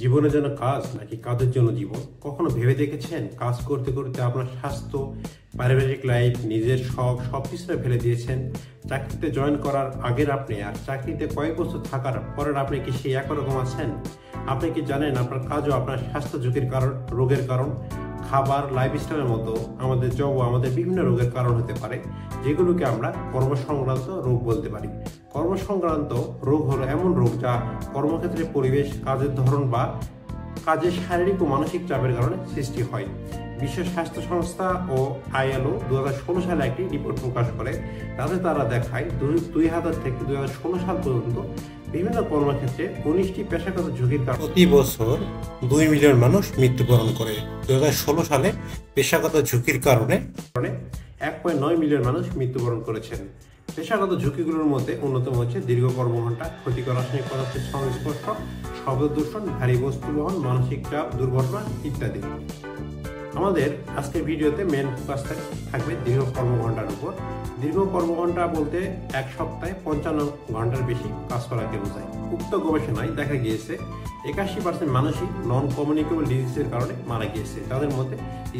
জীবনের জন্য কাজ নাকি কাজের জন্য জীবন? কখনো ভেবে দেখেছেন কাজ করতে করতে আপনার স্বাস্থ্য, পারিবারিক লাইফ, নিজের শখ সবকিছু ফেলে দিয়েছেন? চাকরিতে জয়েন করার আগের আপনি আর চাকরিতে কয়েক বছর থাকার পরের আপনি কি সেই একরকম আছেন? আপনি কি জানেন আপনার কাজও আপনার স্বাস্থ্য ঝুঁকির কারণ, রোগের কারণ? খাবার, লাইফস্টাইলের মতো আমাদের জব আমাদের বিভিন্ন রোগের কারণ হতে পারে, যেগুলোকে আমরা কর্মসংক্রান্ত রোগ বলতে পারি। কর্মসংক্রান্ত রোগ হলো এমন রোগ যা কর্মক্ষেত্রে পরিবেশ, কাজের ধরন বা কাজের শারীরিক ও মানসিক চাপের কারণে সৃষ্টি হয়। বিশ্ব স্বাস্থ্য সংস্থা ও আইএলও 2016 সালে একটি রিপোর্ট প্রকাশ করে। তাতে তারা দেখায় 2000 থেকে 2016 সাল পর্যন্ত বিভিন্ন কর্মক্ষেত্রে 19টি পেশাগত ঝুঁকির কারণে প্রতি বছর 2 মিলিয়ন মানুষ মৃত্যুবরণ করে। 2016 সালে পেশাগত ঝুঁকির কারণে 1.9 মিলিয়ন মানুষ মৃত্যুবরণ করেছেন। পেশাগত ঝুঁকিগুলোর মধ্যে অন্যতম হচ্ছে দীর্ঘ কর্মঘণ্টা, ক্ষতিকর রাসায়নিক পদার্থের সংস্পর্শ, শব্দ দূষণ, ভারী বস্তু বহন, মানসিক চাপ, দুর্ঘটনা ইত্যাদি। আমাদের আজকের ভিডিওতে মেন ফোকাস থাকবে দীর্ঘ কর্মঘণ্টার উপর। দীর্ঘ কর্মঘণ্টা বলতে এক সপ্তাহে 55 ঘন্টার বেশি কাজ করাকে বোঝায়। উক্ত গবেষণায় দেখা গিয়েছে 81% মানুষই নন কমিউনিকেবল ডিজিজের কারণে মারা গিয়েছে। তাদের মধ্যে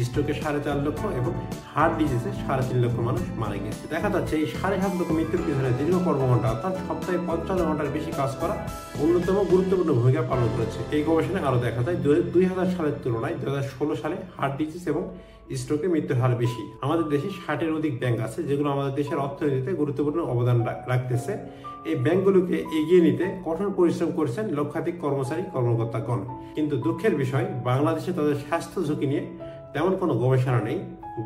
স্ট্রোকে 4.5 লক্ষ এবং হার্ট ডিজিজে 3.5 লক্ষ মানুষ মারা গিয়েছে। দেখা যাচ্ছে এই 7.5 লক্ষ মৃত্যুর পিছনে দীর্ঘ কর্মঘণ্টা অর্থাৎ সপ্তাহে 55 ঘন্টার বেশি কাজ করা অন্যতম গুরুত্বপূর্ণ ভূমিকা পালন করেছে। এই গবেষণায় আরও দেখা যায় 2000 সালের তুলনায় 2016 সালে হার্ট ডিজিজ এবং স্ট্রোকে মৃত্যুর হার বেশি। আমাদের দেশে 60-এর অধিক ব্যাংক আছে, যেগুলো আমাদের দেশের অর্থনীতিতে গুরুত্বপূর্ণ অবদান রাখতেছে। এই ব্যাংকগুলোকে এগিয়ে নিতে কঠোর পরিশ্রম করছেন লক্ষাধিক কর্মচারী, কর্মকর্তাগণ। কিন্তু দুঃখের বিষয়, বাংলাদেশে তাদের স্বাস্থ্য ঝুঁকি নিয়ে তেমন কোনো গবেষণা নেই।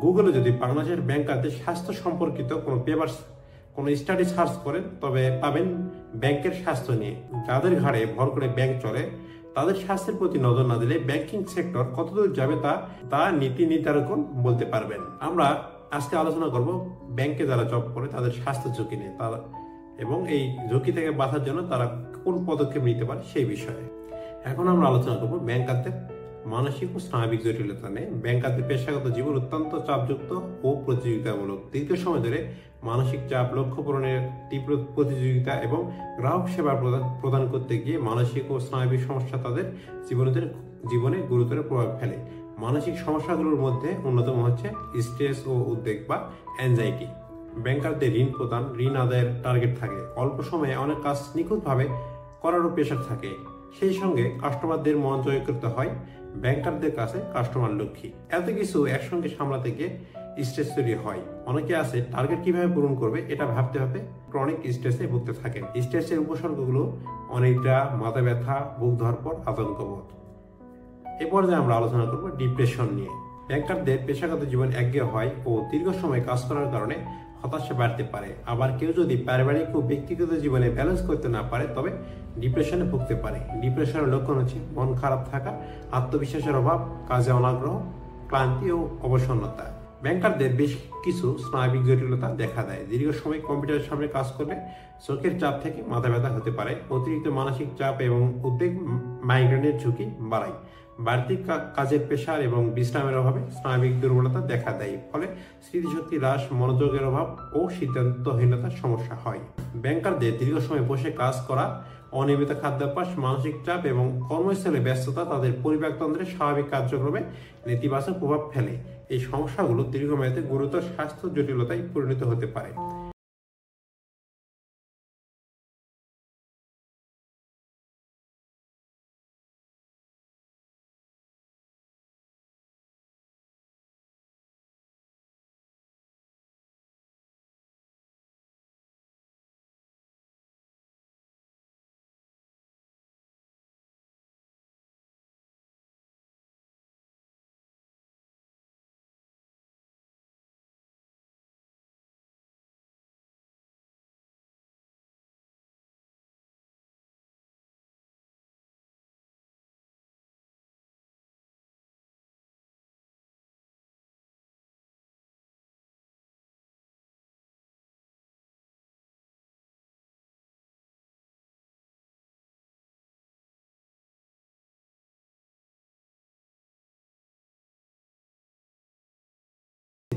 গুগলে যদি বাংলাদেশের ব্যাংকারদের স্বাস্থ্য সম্পর্কিত কোনো পেপার, কোনো স্টাডি সার্চ করেন, তবে পাবেন ব্যাংকের স্বাস্থ্য নিয়ে। যাদের ঘাড়ে ভর করে ব্যাংক চলে, তাদের স্বাস্থ্যের প্রতি নজর না দিলে ব্যাংকিং সেক্টর কতদূর যাবে তা নীতি নির্ধারকগণ বলতে পারবেন। আমরা আজকে আলোচনা করব ব্যাংকে যারা জব করে তাদের স্বাস্থ্য ঝুঁকি নিয়ে, এবং এই ঝুঁকি থেকে বাঁচার জন্য তারা কোন পদক্ষেপ নিতে পারে সেই বিষয়ে। এখন আমরা আলোচনা করব ব্যাংকারদের মানসিক ও স্নায়বিক জটিলতা নিয়ে। ব্যাংকারদের পেশাগত জীবন অত্যন্ত চাপযুক্ত ও প্রতিযোগিতামূলক। দীর্ঘ সময় ধরে মানসিক চাপ, লক্ষ্য পূরণের তীব্র প্রতিযোগিতা এবং গ্রাহক সেবা প্রদান করতে গিয়ে মানসিক ও স্নায়বিক সমস্যা তাদের জীবনে গুরুতর প্রভাব ফেলে। মানসিক সমস্যাগুলোর মধ্যে অন্যতম হচ্ছে স্ট্রেস ও উদ্বেগ বা অ্যাংজাইটি। ব্যাংকারদের ঋণ প্রদান, ঋণ আদায়ের টার্গেট থাকে, অল্প সময়ে অনেক কাজ নিখুঁতভাবে করারও প্রেশার থাকে। সেই সঙ্গে কাস্টমারদের মন জয় করতে হয়। ব্যাংকারদের কাছে কাস্টমার লক্ষ্মী। এত কিছু একসঙ্গে সামলাতে গিয়ে স্ট্রেস তৈরি হয়। অনেকে আছে টার্গেট কিভাবে পূরণ করবে এটা ভাবতে ভাবতে ক্রনিক স্ট্রেসে ভুগতে থাকেন। স্ট্রেসের উপসর্গগুলো অনিদ্রা, মাথা ব্যথা, বুক ধড়ফড়, আতঙ্কবোধ। এ পর্যায়ে আমরা আলোচনা করব ডিপ্রেশন নিয়ে। ব্যাংকারদের পেশাগত জীবন একঘেয়ে হয় ও দীর্ঘ সময় কাজ করার কারণে হতাশা বাড়তে পারে। আবার কেউ যদি পারিবারিক ও ব্যক্তিগত জীবনে ব্যালেন্স করতে না পারে, তবে ডিপ্রেশনে ভুগতে পারে। ডিপ্রেশনের লক্ষণ হচ্ছে মন খারাপ থাকা, আত্মবিশ্বাসের অভাব, কাজে অনাগ্রহ, ক্লান্তি ও অবসন্নতা। ব্যাংকারদের বেশ কিছু স্নায়বিক জটিলতা দেখা দেয়। দীর্ঘ সময় কম্পিউটারের সামনে কাজ করলে চোখের চাপ থেকে মাথা ব্যথা হতে পারে। অতিরিক্ত মানসিক চাপ এবং উদ্বেগ মাইগ্রেনের ঝুঁকি বাড়ায়। বাড়তি কাজের প্রেশার এবং বিশ্রামের অভাবে স্নায়বিক দুর্বলতা দেখা দেয়। ফলে স্মৃতিশক্তি হ্রাস, মনোযোগের অভাব ও সিদ্ধান্তহীনতার সমস্যা হয়। ব্যাংকারদের দীর্ঘ সময় বসে কাজ করা, অনিয়মিত খাদ্যাভ্যাস, মানসিক চাপ এবং কর্মস্থলে ব্যস্ততা তাদের পরিপাকতন্ত্রের স্বাভাবিক কার্যক্রমে নেতিবাচক প্রভাব ফেলে। এই সমস্যাগুলো দীর্ঘমেয়াদে গুরুতর স্বাস্থ্য জটিলতায় পরিণত হতে পারে।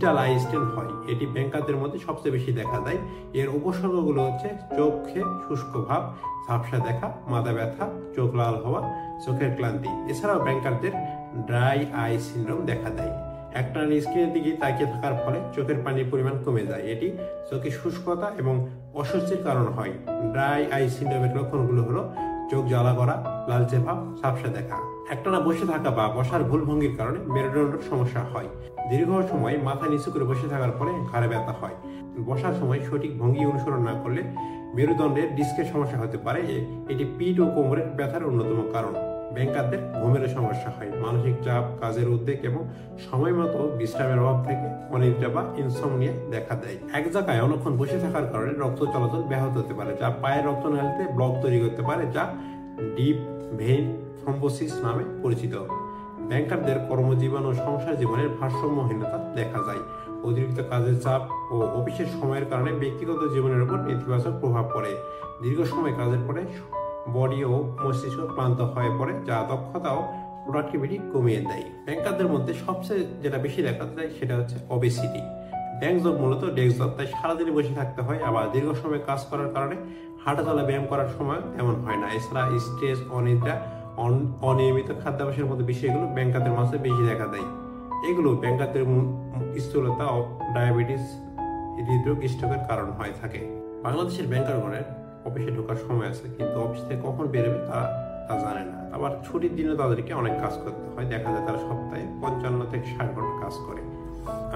ডিজিটাল আই স্ট্রেন হয়। এটি ব্যাংকারদের মধ্যে সবচেয়ে বেশি দেখা দেয়। এর উপসর্গগুলো হচ্ছে চোখে শুষ্ক ভাব, ঝাপসা দেখা, মাথা ব্যথা, চোখ লাল হওয়া, চোখের ক্লান্তি। এছাড়াও ব্যাংকারদের ড্রাই আই সিনড্রোম দেখা দেয়। একটানা স্ক্রিনের দিকে তাকিয়ে থাকার ফলে চোখের পানির পরিমাণ কমে যায়। এটি চোখে শুষ্কতা এবং অস্বস্তির কারণ হয়। ড্রাই আই সিনড্রোমের লক্ষণগুলো হলো চোখ জ্বালা করা, লালচে ভাব, ঝাপসা দেখা। একটানা বসে থাকা বা বসার ভুল ভঙ্গির কারণে মেরুদণ্ডের সমস্যা হয়। দীর্ঘ সময় মাথা নিচু করে বসে থাকার ফলে ঘাড়ে ব্যথা হয়। বসার সময় সঠিক ভঙ্গি অনুসরণ না করলে মেরুদণ্ডের ডিস্কের সমস্যা হতে পারে। এটি পিঠ ও কোমরের ব্যথার অন্যতম কারণ। ব্যাংকারদের ঘুমের সমস্যা হয়। মানসিক চাপ, কাজের উদ্বেগ এবং সময় মতো বিশ্রামের অভাব থেকে অনিদ্রা বা ইনসমনিয়া দেখা দেয়। এক জায়গায় অনেকক্ষণ বসে থাকার কারণে রক্ত চলাচল ব্যাহত হতে পারে, যা পায়ের রক্তনালীতে ব্লক তৈরি করতে পারে, যা ডিপ ভেইন থ্রম্বোসিস নামে পরিচিত। ব্যাংকারদের কর্মজীবন ও সংসার জীবনের ভারসাম্যহীনতা দেখা যায়। অতিরিক্ত কাজের চাপ ও অফিসের সময়ের কারণে ব্যক্তিগত জীবনের উপর নেতিবাচক প্রভাব পড়ে। দীর্ঘ সময় কাজের পরে বডি ও মস্তিষ্ক ক্লান্ত হয়ে পড়ে, যা দক্ষতা ও প্রোডাক্টিভিটি কমিয়ে দেয়। ব্যাংকারদের মধ্যে সবচেয়ে যেটা বেশি দেখা যায় সেটা হচ্ছে ওবেসিটি। ব্যাংক জব মূলত ডেস্ক জব, তাই সারাদিনে বসে থাকতে হয়। আবার দীর্ঘ সময় কাজ করার কারণে হাঁটা চলা ব্যায়াম করার সময় তেমন হয় না। এছাড়া স্ট্রেস, অনিদ্রা, অনিয়মিত খাদ্যাভ্যাসের মতো বিষয়গুলো ব্যাংকারদের মাঝে বেশি দেখা দেয়। এগুলো ব্যাংকারদের স্থূলতা ও ডায়াবেটিস, হৃদরোগ, স্ট্রোকের কারণ হয়ে থাকে। বাংলাদেশের ব্যাংকারগণের অফিসে ঢোকার সময় আছে, কিন্তু অফিস থেকে কখন বেরোবে তা জানে না। আবার ছুটির দিনে তাদেরকে অনেক কাজ করতে হয়। দেখা যায় তারা সপ্তাহে 55 থেকে 60 ঘন্টা কাজ করে।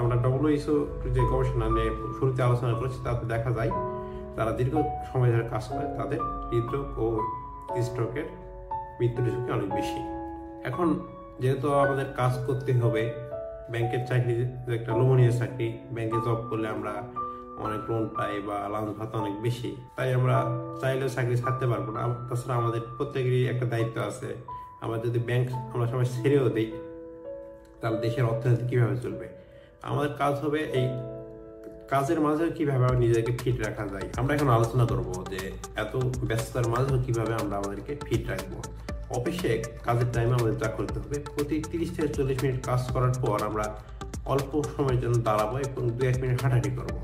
আমরা WHO যে গবেষণা নিয়ে শুরুতে আলোচনা করেছি, তাতে দেখা যায় যারা দীর্ঘ সময় ধরে কাজ করে তাদের হৃদরোগ ও স্ট্রোকের মৃত্যুর ঝুঁকি অনেক বেশি। এখন যেহেতু আমাদের কাজ করতে হবে, ব্যাংকের চাকরি একটা লোভনীয় চাকরি, ব্যাংকে জব করলে আমরা অনেক লোন পাই বা লাঞ্চ ভাতা অনেক বেশি, তাই আমরা চাইলেও চাকরি ছাড়তে পারবো না। তাছাড়া আমাদের প্রত্যেকেরই একটা দায়িত্ব আছে। আমরা যদি ব্যাংক আমরা সবাই ছেড়েও দিই, তাহলে দেশের অর্থনীতি কিভাবে চলবে? আমাদের কাজ হবে এই কাজের মাঝেও কিভাবে নিজেকে ফিট রাখা যায়। আমরা এখন আলোচনা করব যে এত ব্যস্ততার মাঝেও কিভাবে আমরা আমাদেরকে ফিট রাখবো। অফিসে কাজের টাইমে আমাদের যা করতে হবে, প্রতি 30 থেকে 40 মিনিট কাজ করার পর আমরা অল্প সময়ের জন্য দাঁড়াবো এবং 2-1 মিনিট হাঁটাহাঁটি করবো।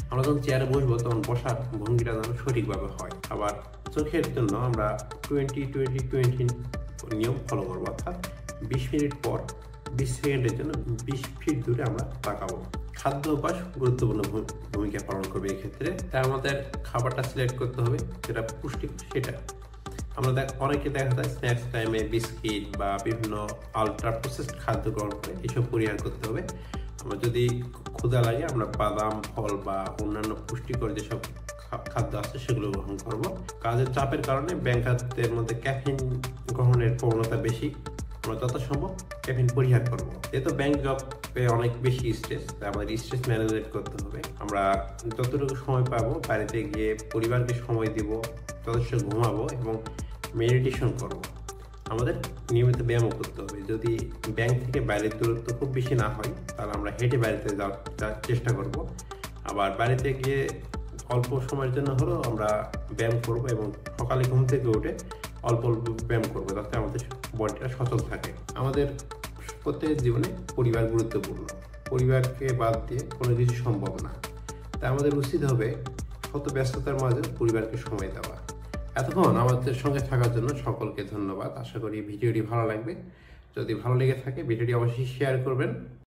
আমরা যখন চেয়ারে বসবো তখন বসার ভঙ্গিটা যেন সঠিকভাবে হয়। আবার চোখের জন্য আমরা 20-20-20 নিয়ম ফলো করবো, অর্থাৎ 20 মিনিট পর 20 সেকেন্ডের জন্য 20 ফিট দূরে আমরা তাকাবো। খাদ্য অভ্যাস গুরুত্বপূর্ণ ভূমিকা পালন করবে এক্ষেত্রে। তাই আমাদের খাবারটা সিলেক্ট করতে হবে যেটা পুষ্টিকর সেটা। আমরা অনেকে দেখা যায় স্ন্যাক্স টাইমে বিস্কিট বা বিভিন্ন আলট্রা প্রসেসড খাদ্য গ্রহণ করে, এসব পরিহার করতে হবে। আমরা যদি ক্ষুধা লাগে আমরা বাদাম, ফল বা অন্যান্য পুষ্টিকর যেসব খাদ্য আছে সেগুলো গ্রহণ করব। কাজের চাপের কারণে ব্যাংকারদের মধ্যে ক্যাফিন গ্রহণের প্রবণতা বেশি, আমরা যথাসম্ভব ক্যাফিন পরিহার করব। যেহেতু ব্যাংক জবে অনেক বেশি স্ট্রেস, তাই আমাদের স্ট্রেস ম্যানেজমেন্ট করতে হবে। আমরা যতটুকু সময় পাবো বাড়িতে গিয়ে পরিবারকে সময় দিব, যথেষ্ট ঘুমাবো এবং মেডিটেশন করব। আমাদের নিয়মিত ব্যায়ামও করতে হবে। যদি ব্যাংক থেকে বাইরের দূরত্ব খুব বেশি না হয়, তাহলে আমরা হেঁটে বাড়িতে যাওয়ার চেষ্টা করব। আবার বাড়িতে গিয়ে অল্প সময়ের জন্য হলেও আমরা ব্যায়াম করব এবং সকালে ঘুম থেকে উঠে অল্প অল্প ব্যায়াম করবো, যাতে আমাদের বডিটা সচল থাকে। আমাদের প্রত্যেকের জীবনে পরিবার গুরুত্বপূর্ণ। পরিবারকে বাদ দিয়ে কোনো কিছু সম্ভব না। তাই আমাদের উচিত হবে শত ব্যস্ততার মাঝে পরিবারকে সময় দেওয়া। এতক্ষণ আমাদের সঙ্গে থাকার জন্য সকলকে ধন্যবাদ। আশা করি ভিডিওটি ভালো লাগবে। যদি ভালো লেগে থাকে ভিডিওটি অবশ্যই শেয়ার করবেন।